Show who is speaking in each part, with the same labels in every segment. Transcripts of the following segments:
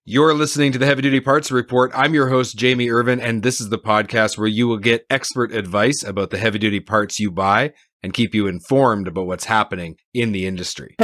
Speaker 1: You're listening to the Heavy Duty Parts Report. I'm your host, Jamie Irvin, and this is the podcast where you will get expert advice about the heavy duty parts you buy and keep you informed about what's happening in the industry.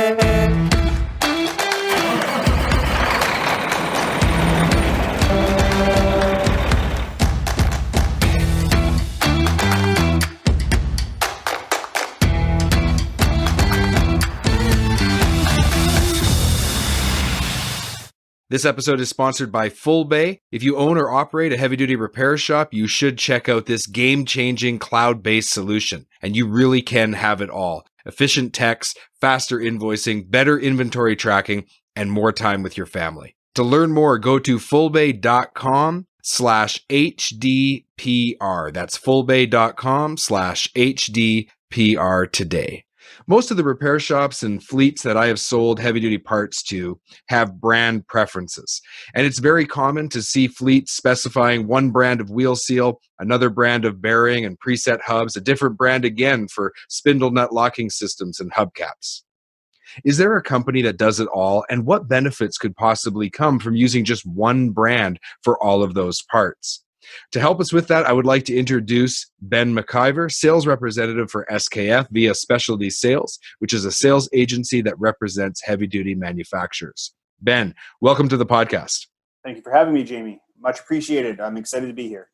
Speaker 1: This episode is sponsored by Full Bay. If you own or operate a heavy-duty repair shop, you should check out this game-changing cloud-based solution, and you really can have it all. Efficient techs, faster invoicing, better inventory tracking, and more time with your family. To learn more, go to fullbay.com/HDPR. That's fullbay.com/HDPR today. Most of the repair shops and fleets that I have sold heavy-duty parts to have brand preferences. And it's very common to see fleets specifying one brand of wheel seal, another brand of bearing and preset hubs, a different brand again for spindle nut locking systems and hubcaps. Is there a company that does it all? And what benefits could possibly come from using just one brand for all of those parts? To help us with that, I would like to introduce Ben McIvor, sales representative for SKF via Specialty Sales, which is a sales agency that represents heavy-duty manufacturers. Ben, welcome to the podcast.
Speaker 2: Thank you for having me, Jamie. Much appreciated. I'm excited to be here.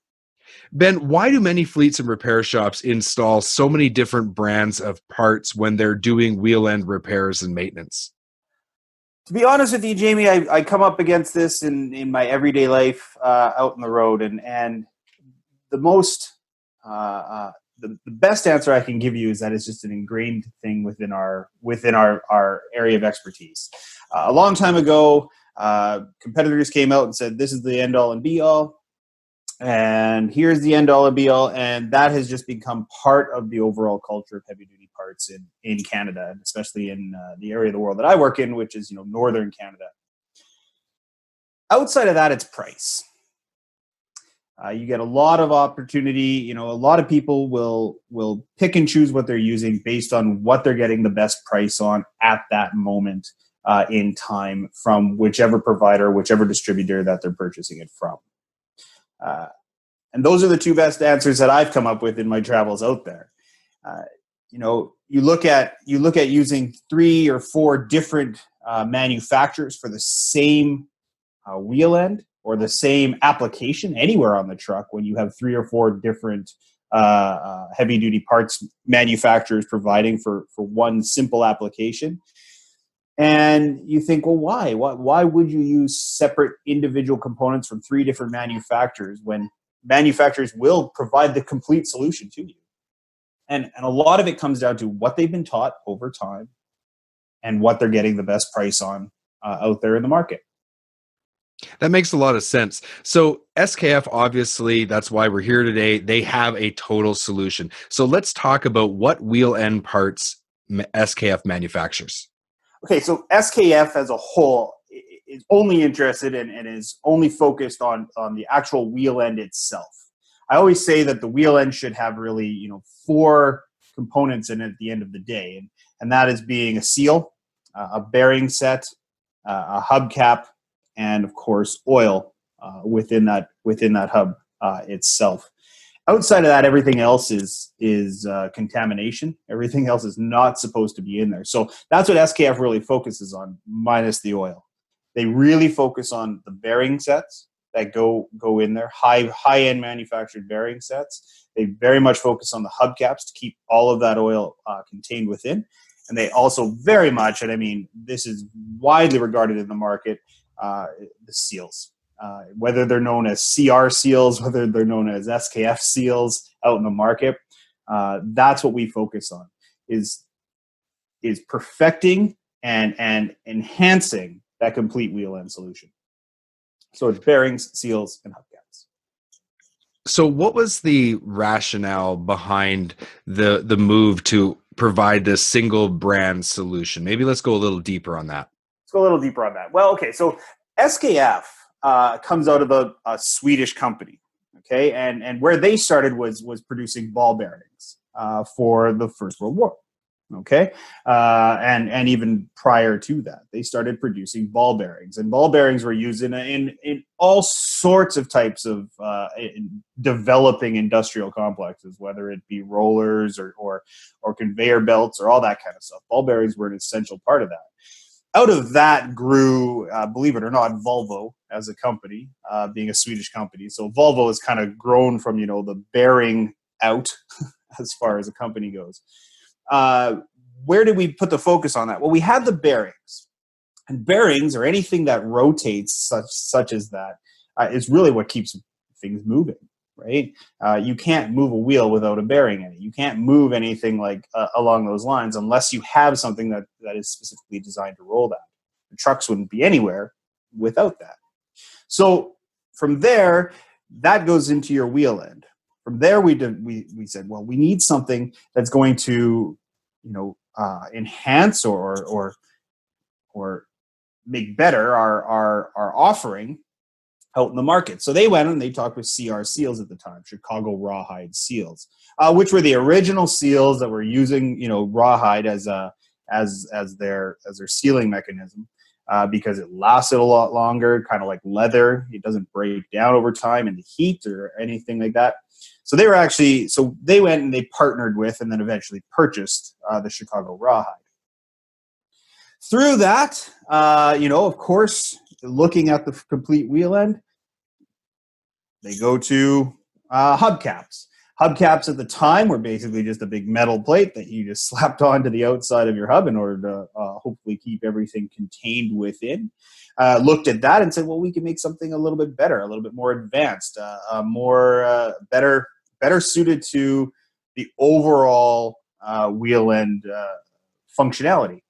Speaker 1: Ben, why do many fleets and repair shops install so many different brands of parts when they're doing wheel end repairs and maintenance?
Speaker 2: To be honest with you, Jamie, I come up against this in my everyday life out on the road, and the most the best answer I can give you is that it's just an ingrained thing within our area of expertise. A long time ago, competitors came out and said, "This is the end all and be all, and here's the end all and be all," and that has just become part of the overall culture of heavy duty parts in Canada, and especially in the area of the world that I work in, which is northern Canada. Outside of that, it's price. You get a lot of opportunity. A lot of people will pick and choose what they're using based on what they're getting the best price on at that moment in time from whichever provider, whichever distributor that they're purchasing it from. And those are the two best answers that I've come up with in my travels out there. You look at using 3 or 4 different manufacturers for the same wheel end or the same application anywhere on the truck when you have 3 or 4 different heavy duty parts manufacturers providing for one simple application. And you think, well, why? Why would you use separate individual components from 3 different manufacturers when manufacturers will provide the complete solution to you? And a lot of it comes down to what they've been taught over time and what they're getting the best price on out there in the market.
Speaker 1: That makes a lot of sense. So SKF, obviously, that's why we're here today. They have a total solution. So let's talk about what wheel end parts SKF manufactures.
Speaker 2: Okay, so SKF as a whole is only interested and is only focused on the actual wheel end itself. I always say that the wheel end should have really, 4 components in it at the end of the day, and that is being a seal, a bearing set, a hubcap, and of course oil within that hub itself. Outside of that, everything else is contamination. Everything else is not supposed to be in there. So that's what SKF really focuses on, minus the oil. They really focus on the bearing sets that go in there, high-end manufactured bearing sets. They very much focus on the hubcaps to keep all of that oil contained within. And they also very much, and I mean, this is widely regarded in the market, the seals. Whether they're known as CR seals, whether they're known as SKF seals out in the market, that's what we focus on, is perfecting and enhancing that complete wheel end solution. So it's bearings, seals, and hubcaps.
Speaker 1: So what was the rationale behind the move to provide this single brand solution? Maybe let's go a little deeper on that.
Speaker 2: Let's go a little deeper on that. Well, okay, so SKF comes out of a Swedish company, okay, and where they started was producing ball bearings for the First World War. Okay, and even prior to that, they started producing ball bearings, and ball bearings were used in all sorts of types of in developing industrial complexes, whether it be rollers or conveyor belts or all that kind of stuff. Ball bearings were an essential part of that. Out of that grew, believe it or not, Volvo as a company, being a Swedish company. So Volvo has kind of grown from the bearing out as far as a company goes. Where did we put the focus on that? Well, we had the bearings, and bearings or anything that rotates, such as that, is really what keeps things moving, right? You can't move a wheel without a bearing in it. You can't move anything like along those lines unless you have something that is specifically designed to roll that. The trucks wouldn't be anywhere without that. So from there, that goes into your wheel end. From there, we said, well, we need something that's going to, enhance or make better our offering out in the market. So they went and they talked with CR Seals at the time, Chicago Rawhide Seals, which were the original seals that were using rawhide as their sealing mechanism. Because it lasted a lot longer, kind of like leather. It doesn't break down over time in the heat or anything like that. So they went and they partnered with and then eventually purchased the Chicago Rawhide. Through that, of course, looking at the complete wheel end, they go to hubcaps. Hubcaps at the time were basically just a big metal plate that you just slapped onto the outside of your hub in order to hopefully keep everything contained within. Looked at that and said, well, we can make something a little bit better, a little bit more advanced, better suited to the overall wheel end functionality.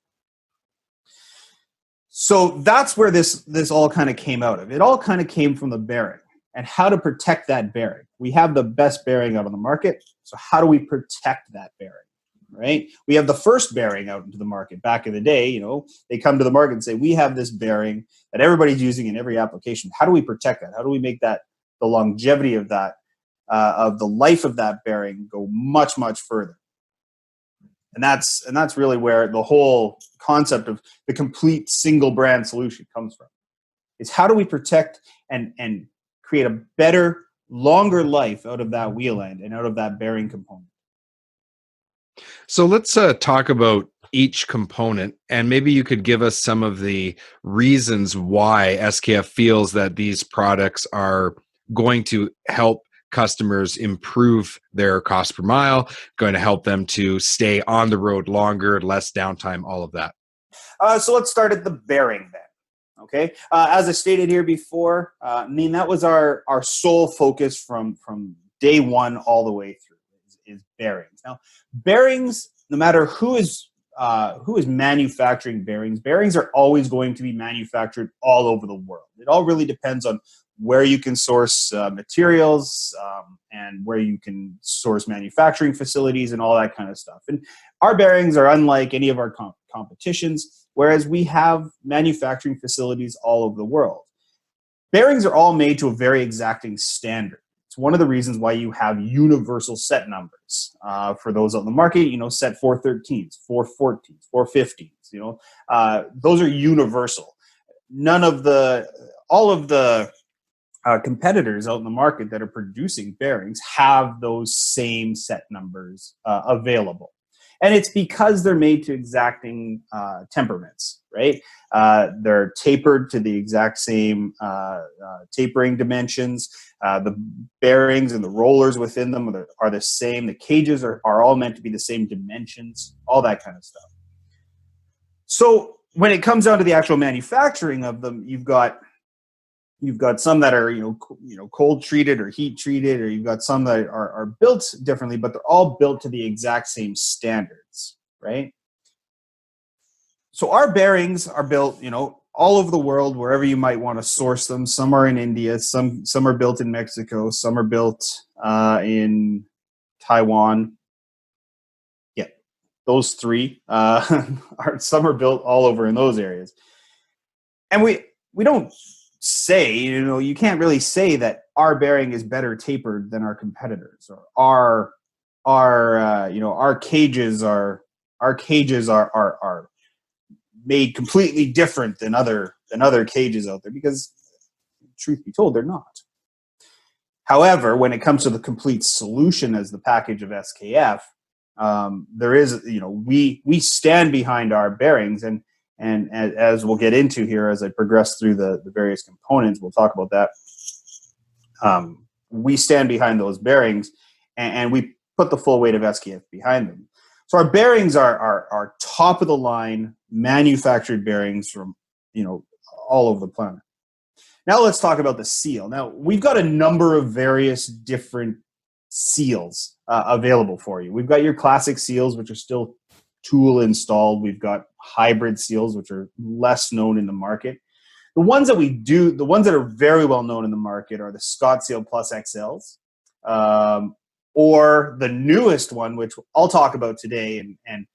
Speaker 2: So that's where this all kind of came out of. It all kind of came from the bearing and how to protect that bearing. We have the best bearing out on the market, so how do we protect that bearing, right? We have the first bearing out into the market. Back in the day, they come to the market and say, we have this bearing that everybody's using in every application. How do we protect that? How do we make that the longevity of that, of the life of that bearing go much, much further? And that's really where the whole concept of the complete single brand solution comes from. It's how do we protect and create a better, longer life out of that wheel end and out of that bearing component.
Speaker 1: So let's talk about each component, and maybe you could give us some of the reasons why SKF feels that these products are going to help customers improve their cost per mile, going to help them to stay on the road longer, less downtime, all of that.
Speaker 2: So let's start at the bearing then. Okay, as I stated here before, that was our sole focus from day one all the way through is bearings. Now, bearings, no matter who is manufacturing bearings are always going to be manufactured all over the world. It all really depends on where you can source materials and where you can source manufacturing facilities and all that kind of stuff. And our bearings are unlike any of our competitions, whereas we have manufacturing facilities all over the world. Bearings are all made to a very exacting standard. It's one of the reasons why you have universal set numbers. For those on the market, set 413s, 414s, 415s, those are universal. All of the competitors out in the market that are producing bearings have those same set numbers available. And it's because they're made to exacting temperaments, right? They're tapered to the exact same tapering dimensions. The bearings and the rollers within them are the same. The cages are all meant to be the same dimensions, all that kind of stuff. So when it comes down to the actual manufacturing of them, you've got some that are cold treated or heat treated, or you've got some that are built differently, but they're all built to the exact same standards, right? So our bearings are built, all over the world, wherever you might want to source them. Some are in India, some are built in Mexico, some are built in Taiwan. Yeah, those three some are built all over in those areas, and we don't say, you can't really say that our bearing is better tapered than our competitors, or our cages are our cages are made completely different than other cages out there, because truth be told, they're not. However, when it comes to the complete solution as the package of SKF, there is, we stand behind our bearings, and as we'll get into here as I progress through the various components, we'll talk about that. We stand behind those bearings, and we put the full weight of SKF behind them. So our bearings are top of the line manufactured bearings from all over the planet. Now let's talk about the seal. Now we've got a number of various different seals available for you. We've got your classic seals, which are still tool installed. We've got hybrid seals, which are less known in the market. The ones that are very well known in the market are the Scott Seal Plus XLs, or the newest one, which I'll talk about today. And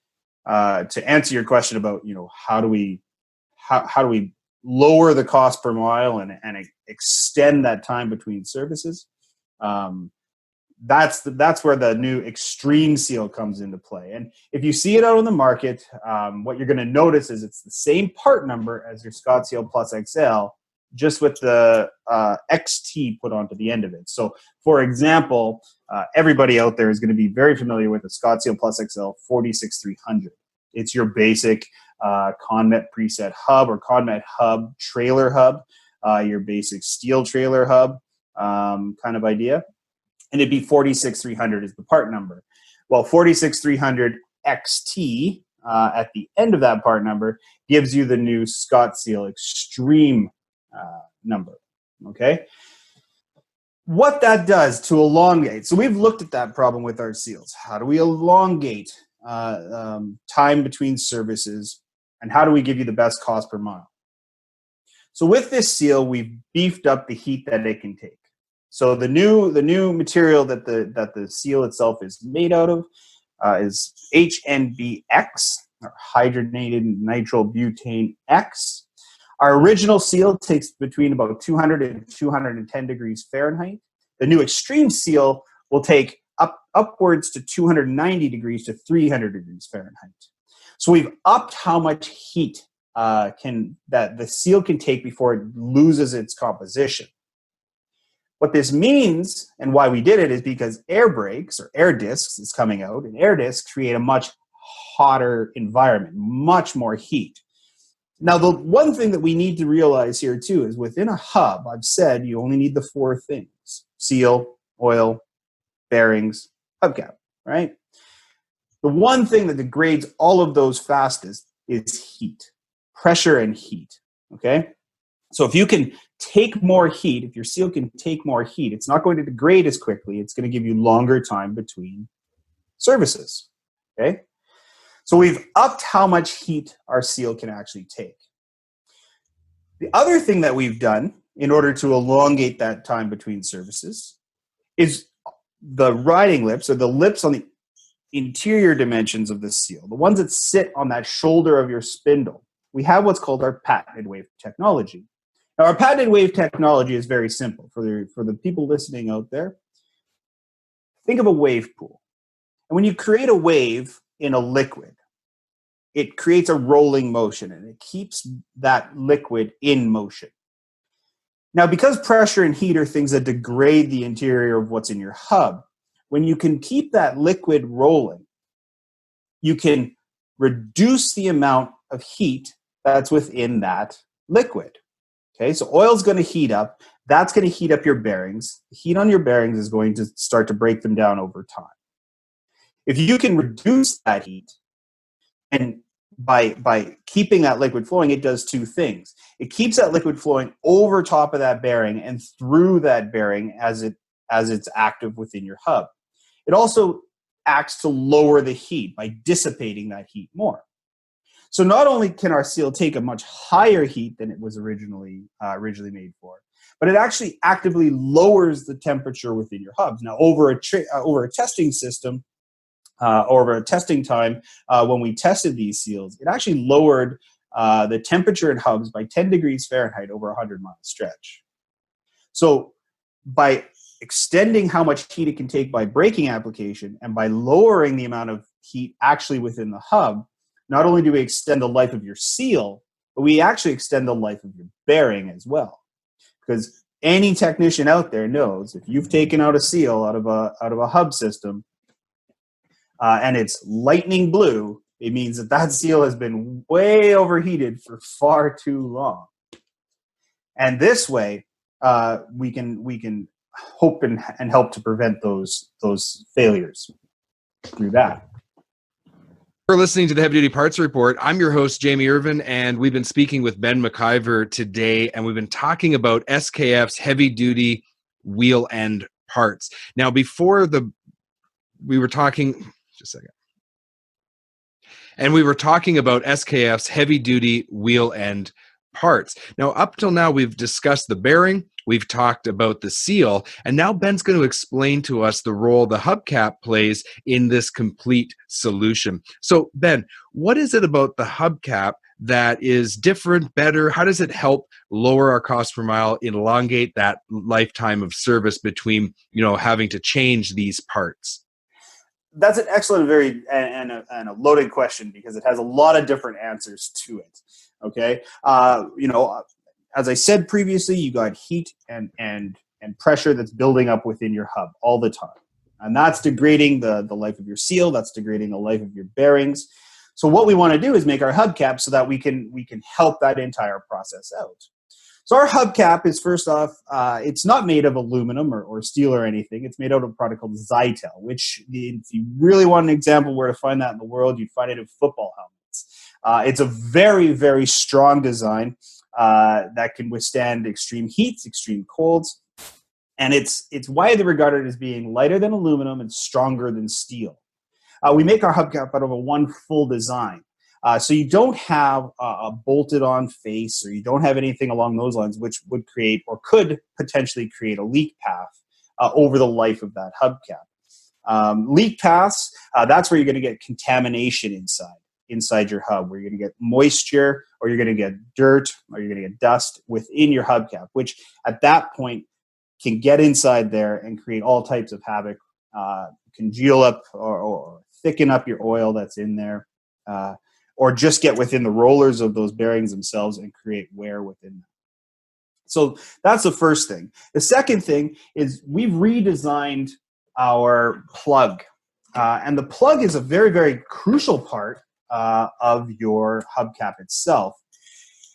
Speaker 2: to answer your question about how do we lower the cost per mile and extend that time between services, that's where the new Extreme Seal comes into play. And if you see it out on the market, what you're going to notice is it's the same part number as your Scott Seal Plus XL, just with the XT put onto the end of it. So, for example, everybody out there is going to be very familiar with the Scott Seal Plus XL 46300. It's your basic Conmet preset hub or Conmet hub trailer hub, your basic steel trailer hub kind of idea. And it'd be 46300 is the part number. Well, 46300 XT at the end of that part number gives you the new Scott Seal Extreme number. Okay. What that does to elongate. So we've looked at that problem with our seals. How do we elongate time between services, and how do we give you the best cost per mile? So with this seal, we've beefed up the heat that it can take. So the new material that the seal itself is made out of is HNBX, or hydrogenated nitrobutane X. Our original seal takes between about 200 and 210 degrees Fahrenheit. The new Extreme Seal will take upwards to 290 degrees to 300 degrees Fahrenheit. So we've upped how much heat that the seal can take before it loses its composition. What this means, and why we did it, is because air brakes or air discs is coming out, and air discs create a much hotter environment, much more heat. Now, the one thing that we need to realize here too is within a hub, I've said you only need the four things: seal, oil, bearings, hubcap, right? The one thing that degrades all of those fastest is heat, pressure and heat, okay? So if you can take more heat, if your seal can take more heat, it's not going to degrade as quickly. It's going to give you longer time between services, okay? So we've upped how much heat our seal can actually take. The other thing that we've done in order to elongate that time between services is the riding lips, or the lips on the interior dimensions of the seal, the ones that sit on that shoulder of your spindle. We have what's called our patented wave technology. Now, our patented wave technology is very simple. For the people listening out there, think of a wave pool. And when you create a wave in a liquid, it creates a rolling motion, and it keeps that liquid in motion. Now, because pressure and heat are things that degrade the interior of what's in your hub, when you can keep that liquid rolling, you can reduce the amount of heat that's within that liquid. Okay, so oil's going to heat up. That's going to heat up your bearings. The heat on your bearings is going to start to break them down over time. If you can reduce that heat, and by keeping that liquid flowing, it does two things. It keeps that liquid flowing over top of that bearing and through that bearing as it's active within your hub. It also acts to lower the heat by dissipating that heat more. So not only can our seal take a much higher heat than it was originally made for, but it actually actively lowers the temperature within your hubs. Now, over a testing system, over a testing time, when we tested these seals, it actually lowered the temperature in hubs by 10 degrees Fahrenheit over a 100-mile stretch. So by extending how much heat it can take by braking application, and by lowering the amount of heat actually within the hub, not only do we extend the life of your seal, but we actually extend the life of your bearing as well. Because any technician out there knows if you've taken out a seal out of a hub system and it's lightning blue, it means that seal has been way overheated for far too long. And this way, we can hope and help to prevent those failures through that.
Speaker 1: You're listening to the Heavy Duty Parts Report. I'm your host, Jamie Irvin, and we've been speaking with Ben McIvor today, and we've been talking about SKF's heavy-duty wheel end parts. Now, we were talking, just a second, and we were talking about SKF's heavy-duty wheel end parts. Now, up till now, we've discussed the bearing, we've talked about the seal, and now Ben's going to explain to us the role the hubcap plays in this complete solution. So, Ben, what is it about the hubcap that is different, better? How does it help lower our cost per mile, elongate that lifetime of service between, having to change these parts?
Speaker 2: That's an excellent, and a loaded question because it has a lot of different answers to it. Okay, as I said previously, you got heat and pressure that's building up within your hub all the time, and that's degrading the life of your seal. That's degrading the life of your bearings. So what we want to do is make our hubcap so that we can help that entire process out. So our hubcap is, first off, it's not made of aluminum or steel or anything. It's made out of a product called Zytel, which, if you really want an example where to find that in the world, you'd find it in football helmets. It's a very, very strong design that can withstand extreme heats, extreme colds, and it's widely regarded as being lighter than aluminum and stronger than steel. We make our hubcap out of a one full design. So you don't have a bolted-on face, or you don't have anything along those lines, which would create or could potentially create a leak path over the life of that hubcap. Leak paths, that's where you're going to get contamination inside your hub, where you're going to get moisture, or you're going to get dirt, or you're going to get dust within your hubcap, which at that point can get inside there and create all types of havoc, congeal up or thicken up your oil that's in there, or just get within the rollers of those bearings themselves and create wear within them. So that's the first thing. The second thing is we've redesigned our plug. And the plug is a very, very crucial part of your hubcap itself.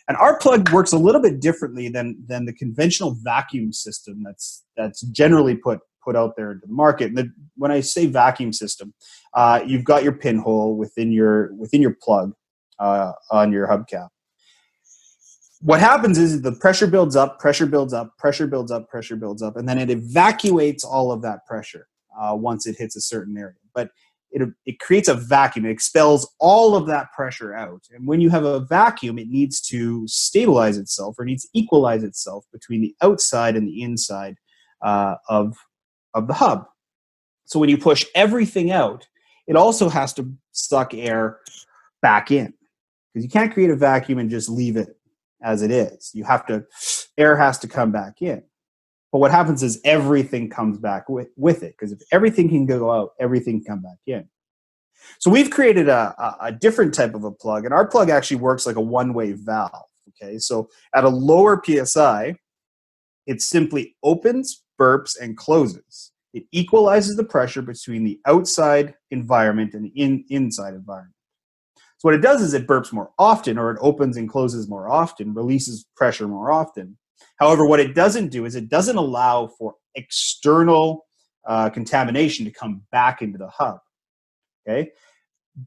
Speaker 2: And our plug works a little bit differently than the conventional vacuum system that's generally put out there into the market. And when I say vacuum system, you've got your pinhole within your plug on your hubcap. What happens is the pressure builds up, and then it evacuates all of that pressure once it hits a certain area. But it creates a vacuum. It expels all of that pressure out. And when you have a vacuum, it needs to stabilize itself, or it needs to equalize itself between the outside and the inside of the hub. So when you push everything out, it also has to suck air back in, because you can't create a vacuum and just leave it as it is. Air has to come back in. But what happens is everything comes back with it, because if everything can go out, everything can come back in. So we've created a different type of a plug, and our plug actually works like a one-way valve. Okay, so at a lower PSI, it simply opens, burps, and closes. It equalizes the pressure between the outside environment and the inside environment. So what it does is it burps more often, or it opens and closes more often, releases pressure more often. However, what it doesn't do is it doesn't allow for external contamination to come back into the hub. Okay,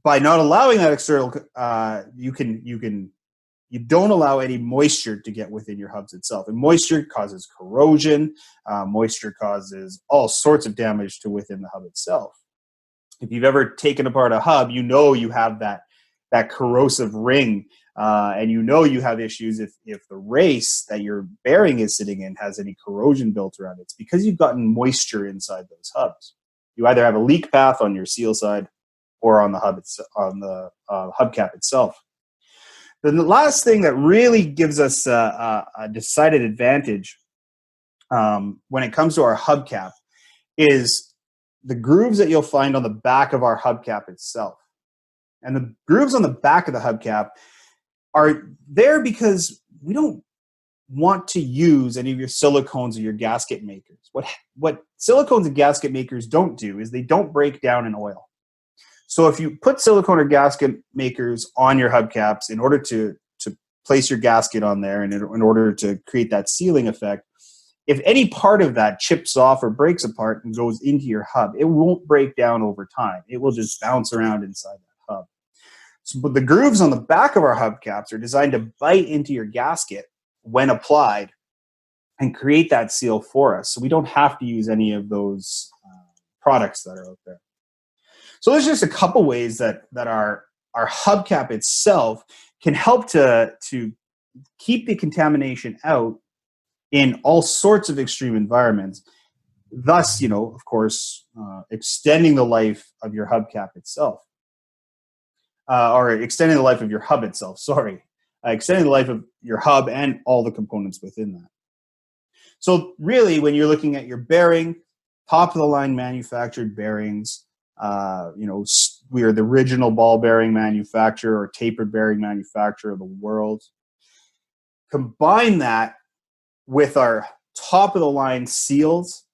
Speaker 2: by not allowing that external, you don't allow any moisture to get within your hubs itself, and moisture causes corrosion. Moisture causes all sorts of damage to within the hub itself. If you've ever taken apart a hub, you have that corrosive ring. And you have issues if the race that your bearing is sitting in has any corrosion built around it. It's because you've gotten moisture inside those hubs. You either have a leak path on your seal side or on the hubcap itself. Then the last thing that really gives us a decided advantage when it comes to our hubcap is the grooves that you'll find on the back of our hubcap itself. And the grooves on the back of the hubcap are there because we don't want to use any of your silicones or your gasket makers. What silicones and gasket makers don't do is they don't break down in oil. So if you put silicone or gasket makers on your hubcaps in order to place your gasket on there and in order to create that sealing effect, if any part of that chips off or breaks apart and goes into your hub, it won't break down over time. It will just bounce around inside that hub. So, but the grooves on the back of our hubcaps are designed to bite into your gasket when applied and create that seal for us. So we don't have to use any of those products that are out there. So there's just a couple ways that our hubcap itself can help to keep the contamination out in all sorts of extreme environments, thus, of course, extending the life of your hubcap itself, or extending the life of your hub itself, extending the life of your hub and all the components within that. So really, when you're looking at your bearing, top-of-the-line manufactured bearings, we are the original ball bearing manufacturer or tapered bearing manufacturer of the world. Combine that with our top-of-the-line seals,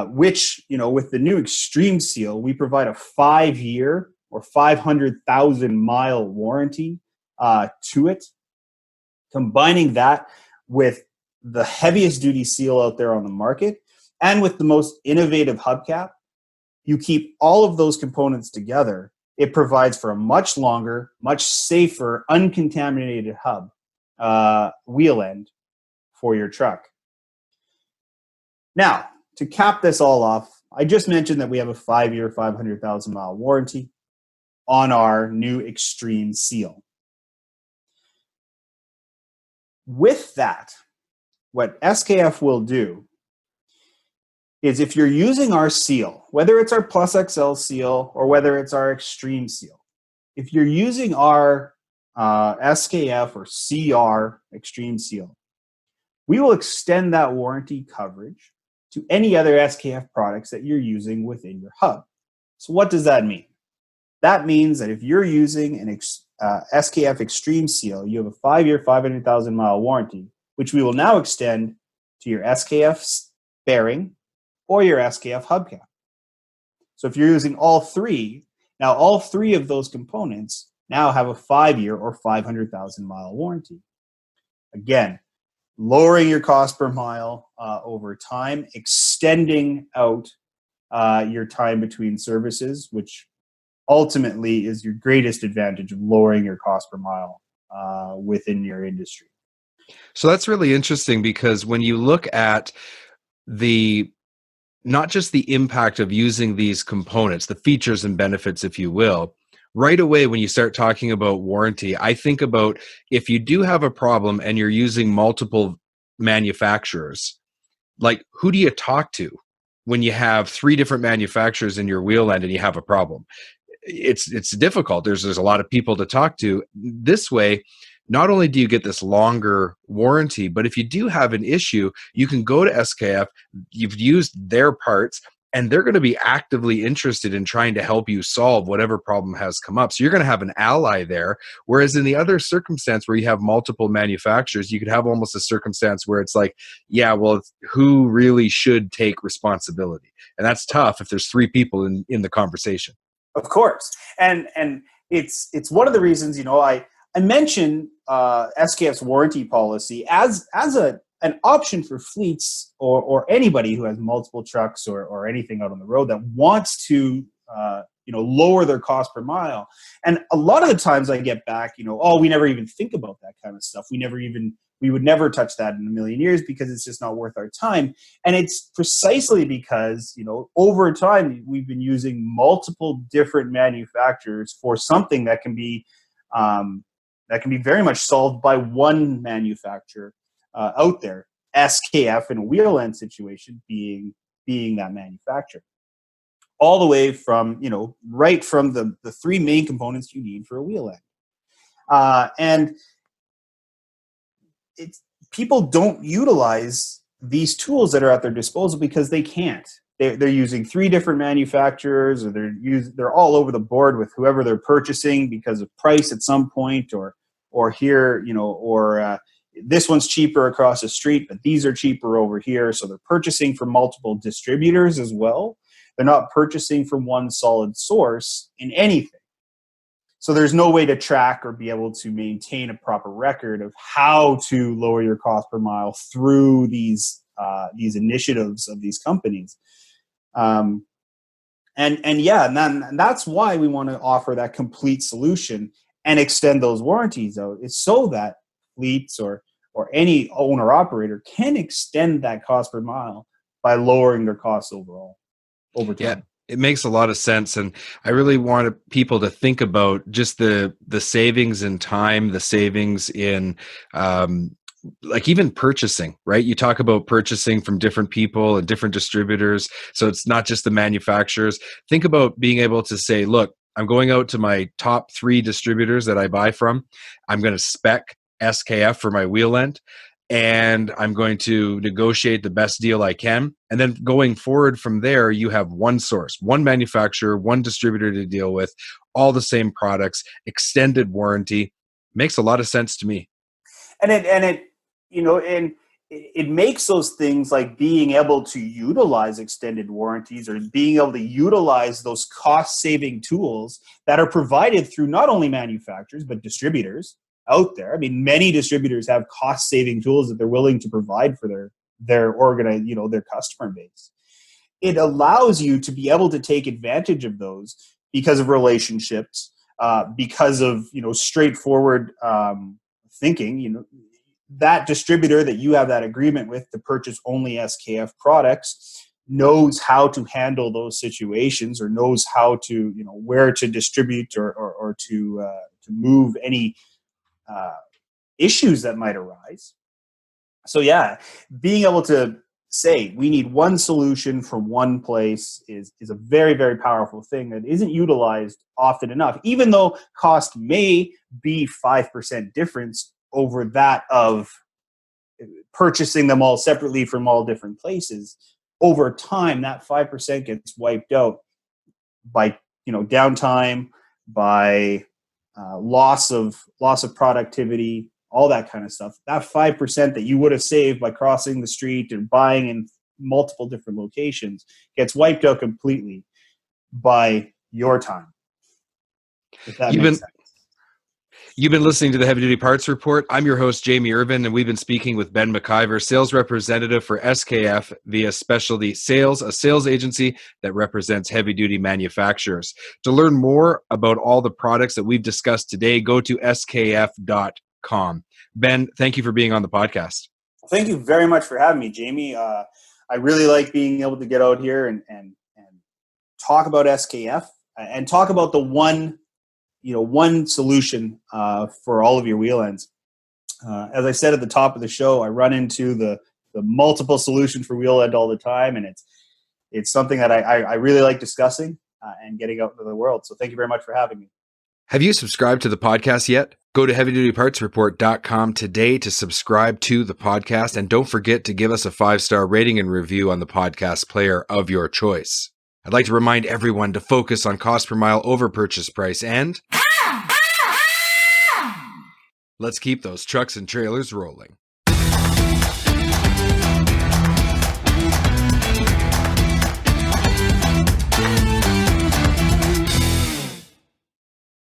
Speaker 2: which, with the new Extreme Seal, we provide a 5-year or 500,000-mile warranty to it. Combining that with the heaviest duty seal out there on the market and with the most innovative hubcap, you keep all of those components together. It provides for a much longer, much safer, uncontaminated hub wheel end for your truck. Now, to cap this all off, I just mentioned that we have a 5-year, 500,000-mile warranty on our new Extreme Seal. With that, what SKF will do is if you're using our seal, whether it's our Plus XL seal or whether it's our Extreme Seal, if you're using our SKF or CR Extreme Seal, we will extend that warranty coverage to any other SKF products that you're using within your hub. So what does that mean? That means that if you're using an SKF Extreme Seal, you have a 5-year, 500,000-mile warranty, which we will now extend to your SKF bearing or your SKF hubcap. So if you're using all three, now all three of those components now have a 5-year or 500,000-mile warranty. Again, lowering your cost per mile over time, extending out your time between services, which ultimately is your greatest advantage of lowering your cost per mile within your industry.
Speaker 1: So that's really interesting because when you look at not just the impact of using these components, the features and benefits, if you will, right away when you start talking about warranty, I think about if you do have a problem and you're using multiple manufacturers, like who do you talk to when you have 3 different manufacturers in your wheel end and you have a problem? It's difficult. There's a lot of people to talk to. This way, not only do you get this longer warranty, but if you do have an issue, you can go to SKF, you've used their parts, and they're going to be actively interested in trying to help you solve whatever problem has come up. So you're going to have an ally there. Whereas in the other circumstance where you have multiple manufacturers, you could have almost a circumstance where it's like, yeah, well, who really should take responsibility? And that's tough if there's 3 people in the conversation.
Speaker 2: Of course. And it's one of the reasons, I mentioned SKF's warranty policy as an option for fleets or anybody who has multiple trucks or anything out on the road that wants to lower their cost per mile. And a lot of the times I get back, we never even think about that kind of stuff. We would never touch that in a million years because it's just not worth our time. And it's precisely because, over time we've been using multiple different manufacturers for something that can be very much solved by one manufacturer out there, SKF in a wheel end situation being that manufacturer. All the way from, right from the 3 main components you need for a wheel end. And people don't utilize these tools that are at their disposal because they can't. they're using 3 different manufacturers, or they're all over the board with whoever they're purchasing because of price at some point, or here, or this one's cheaper across the street, but these are cheaper over here. So they're purchasing from multiple distributors as well. They're not purchasing from one solid source in anything. So there's no way to track or be able to maintain a proper record of how to lower your cost per mile through these initiatives of these companies. And that's why we want to offer that complete solution and extend those warranties out. It's so that fleets or any owner operator can extend that cost per mile by lowering their costs overall over time.
Speaker 1: Yeah, it makes a lot of sense. And I really want people to think about just the savings in time, the savings in like even purchasing, right? You talk about purchasing from different people and different distributors. So it's not just the manufacturers. Think about being able to say, look, I'm going out to my top 3 distributors that I buy from. I'm going to spec SKF for my wheel end, and I'm going to negotiate the best deal I can. And then going forward from there, you have one source, one manufacturer, one distributor to deal with, all the same products, extended warranty. Makes a lot of sense to me.
Speaker 2: And it makes those things like being able to utilize extended warranties or being able to utilize those cost-saving tools that are provided through not only manufacturers but distributors out there. I mean, many distributors have cost-saving tools that they're willing to provide for their customer base. It allows you to be able to take advantage of those because of relationships, because of straightforward thinking. That distributor that you have that agreement with to purchase only SKF products knows how to handle those situations, or knows how to where to distribute or to move any issues that might arise. So yeah, being able to say we need one solution from one place is a very, very powerful thing that isn't utilized often enough, even though cost may be 5% difference over that of purchasing them all separately from all different places. Over time, that 5% gets wiped out by downtime, by loss of productivity, all that kind of stuff. That 5% that you would have saved by crossing the street and buying in multiple different locations gets wiped out completely by your time. If that makes sense.
Speaker 1: You've been listening to the Heavy Duty Parts Report. I'm your host, Jamie Irvin, and we've been speaking with Ben McIvor, sales representative for SKF via Specialty Sales, a sales agency that represents heavy-duty manufacturers. To learn more about all the products that we've discussed today, go to skf.com. Ben, thank you for being on the podcast.
Speaker 2: Thank you very much for having me, Jamie. I really like being able to get out here and talk about SKF and talk about the one solution for all of your wheel ends. As I said at the top of the show, I run into the multiple solutions for wheel end all the time, and it's something that I really like discussing and getting out into the world. So thank you very much for having me.
Speaker 1: Have you subscribed to the podcast yet? Go to heavydutypartsreport.com today to subscribe to the podcast, and don't forget to give us a 5-star rating and review on the podcast player of your choice. I'd like to remind everyone to focus on cost per mile over purchase price, and let's keep those trucks and trailers rolling.